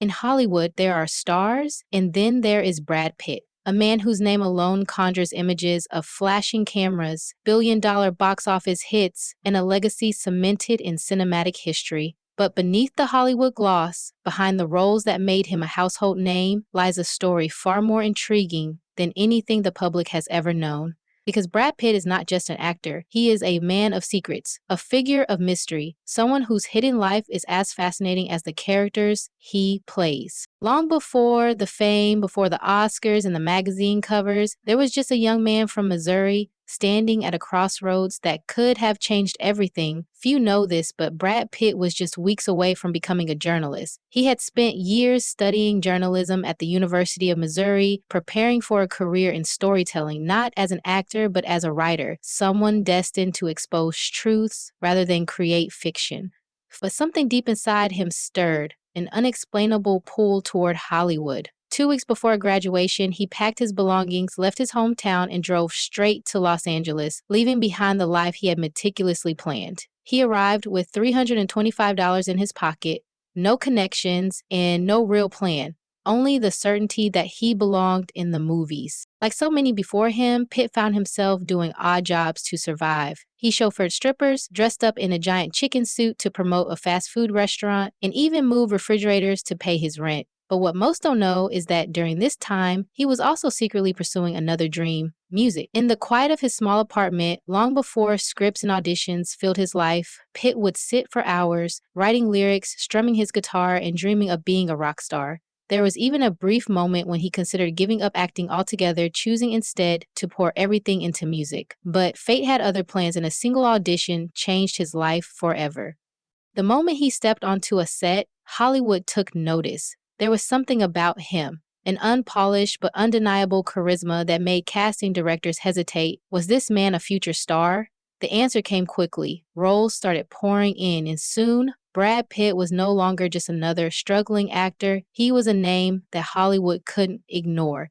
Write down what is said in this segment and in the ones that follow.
In Hollywood, there are stars, and then there is Brad Pitt, a man whose name alone conjures images of flashing cameras, billion-dollar box office hits, and a legacy cemented in cinematic history. But beneath the Hollywood gloss, behind the roles that made him a household name, lies a story far more intriguing than anything the public has ever known. Because Brad Pitt is not just an actor, he is a man of secrets, a figure of mystery, someone whose hidden life is as fascinating as the characters he plays. Long before the fame, before the Oscars and the magazine covers, there was just a young man from Missouri standing at a crossroads that could have changed everything. Few know this, but Brad Pitt was just weeks away from becoming a journalist. He had spent years studying journalism at the University of Missouri, preparing for a career in storytelling, not as an actor, but as a writer, someone destined to expose truths rather than create fiction. But something deep inside him stirred, an unexplainable pull toward Hollywood. 2 weeks before graduation, he packed his belongings, left his hometown, and drove straight to Los Angeles, leaving behind the life he had meticulously planned. He arrived with $325 in his pocket, no connections, and no real plan, only the certainty that he belonged in the movies. Like so many before him, Pitt found himself doing odd jobs to survive. He chauffeured strippers, dressed up in a giant chicken suit to promote a fast food restaurant, and even moved refrigerators to pay his rent. But what most don't know is that during this time, he was also secretly pursuing another dream: music. In the quiet of his small apartment, long before scripts and auditions filled his life, Pitt would sit for hours, writing lyrics, strumming his guitar, and dreaming of being a rock star. There was even a brief moment when he considered giving up acting altogether, choosing instead to pour everything into music. But fate had other plans, and a single audition changed his life forever. The moment he stepped onto a set, Hollywood took notice. There was something about him, an unpolished but undeniable charisma that made casting directors hesitate. Was this man a future star? The answer came quickly. Roles started pouring in, and soon, Brad Pitt was no longer just another struggling actor. He was a name that Hollywood couldn't ignore.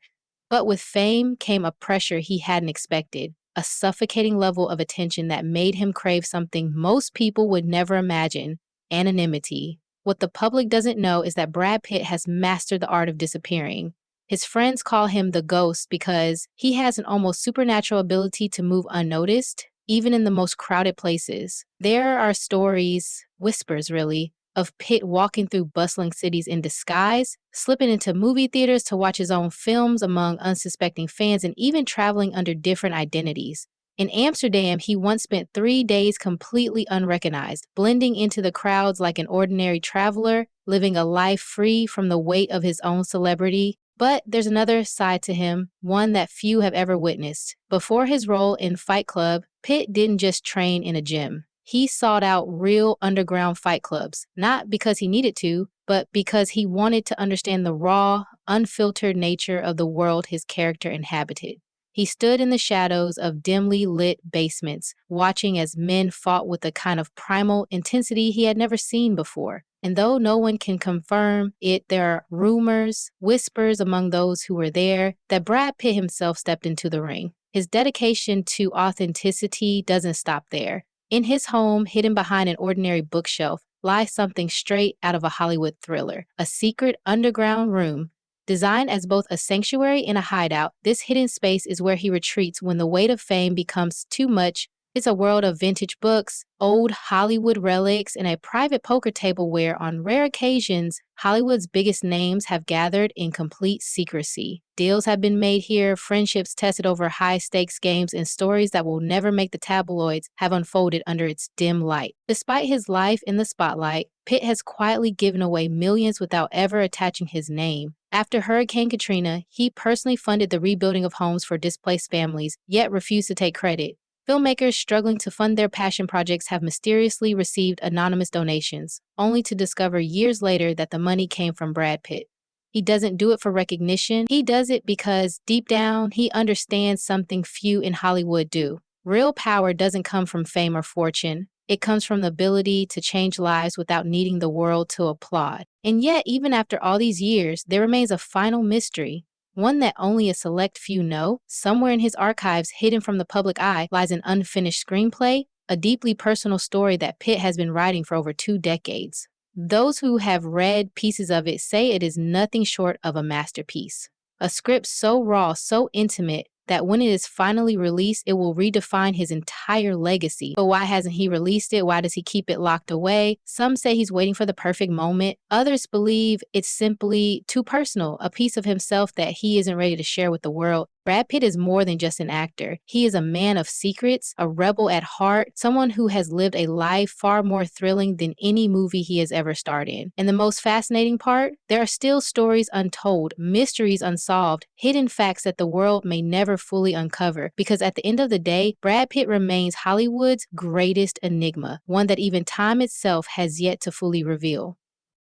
But with fame came a pressure he hadn't expected, a suffocating level of attention that made him crave something most people would never imagine: anonymity. What the public doesn't know is that Brad Pitt has mastered the art of disappearing. His friends call him the ghost because he has an almost supernatural ability to move unnoticed, even in the most crowded places. There are stories, whispers really, of Pitt walking through bustling cities in disguise, slipping into movie theaters to watch his own films among unsuspecting fans, and even traveling under different identities. In Amsterdam, he once spent 3 days completely unrecognized, blending into the crowds like an ordinary traveler, living a life free from the weight of his own celebrity. But there's another side to him, one that few have ever witnessed. Before his role in Fight Club, Pitt didn't just train in a gym. He sought out real underground fight clubs, not because he needed to, but because he wanted to understand the raw, unfiltered nature of the world his character inhabited. He stood in the shadows of dimly lit basements, watching as men fought with a kind of primal intensity he had never seen before. And though no one can confirm it, there are rumors, whispers among those who were there, that Brad Pitt himself stepped into the ring. His dedication to authenticity doesn't stop there. In his home, hidden behind an ordinary bookshelf, lies something straight out of a Hollywood thriller: a secret underground room. Designed as both a sanctuary and a hideout, this hidden space is where he retreats when the weight of fame becomes too much. It's a world of vintage books, old Hollywood relics, and a private poker table where, on rare occasions, Hollywood's biggest names have gathered in complete secrecy. Deals have been made here, friendships tested over high-stakes games, and stories that will never make the tabloids have unfolded under its dim light. Despite his life in the spotlight, Pitt has quietly given away millions without ever attaching his name. After Hurricane Katrina, he personally funded the rebuilding of homes for displaced families, yet refused to take credit. Filmmakers struggling to fund their passion projects have mysteriously received anonymous donations, only to discover years later that the money came from Brad Pitt. He doesn't do it for recognition. He does it because, deep down, he understands something few in Hollywood do. Real power doesn't come from fame or fortune. It comes from the ability to change lives without needing the world to applaud. And yet, even after all these years, there remains a final mystery. One that only a select few know. Somewhere in his archives, hidden from the public eye, lies an unfinished screenplay, a deeply personal story that Pitt has been writing for over 2 decades. Those who have read pieces of it say it is nothing short of a masterpiece. A script so raw, so intimate, that when it is finally released, it will redefine his entire legacy. But why hasn't he released it? Why does he keep it locked away? Some say he's waiting for the perfect moment. Others believe it's simply too personal, a piece of himself that he isn't ready to share with the world. Brad Pitt is more than just an actor. He is a man of secrets, a rebel at heart, someone who has lived a life far more thrilling than any movie he has ever starred in. And the most fascinating part, there are still stories untold, mysteries unsolved, hidden facts that the world may never fully uncover. Because at the end of the day, Brad Pitt remains Hollywood's greatest enigma, one that even time itself has yet to fully reveal.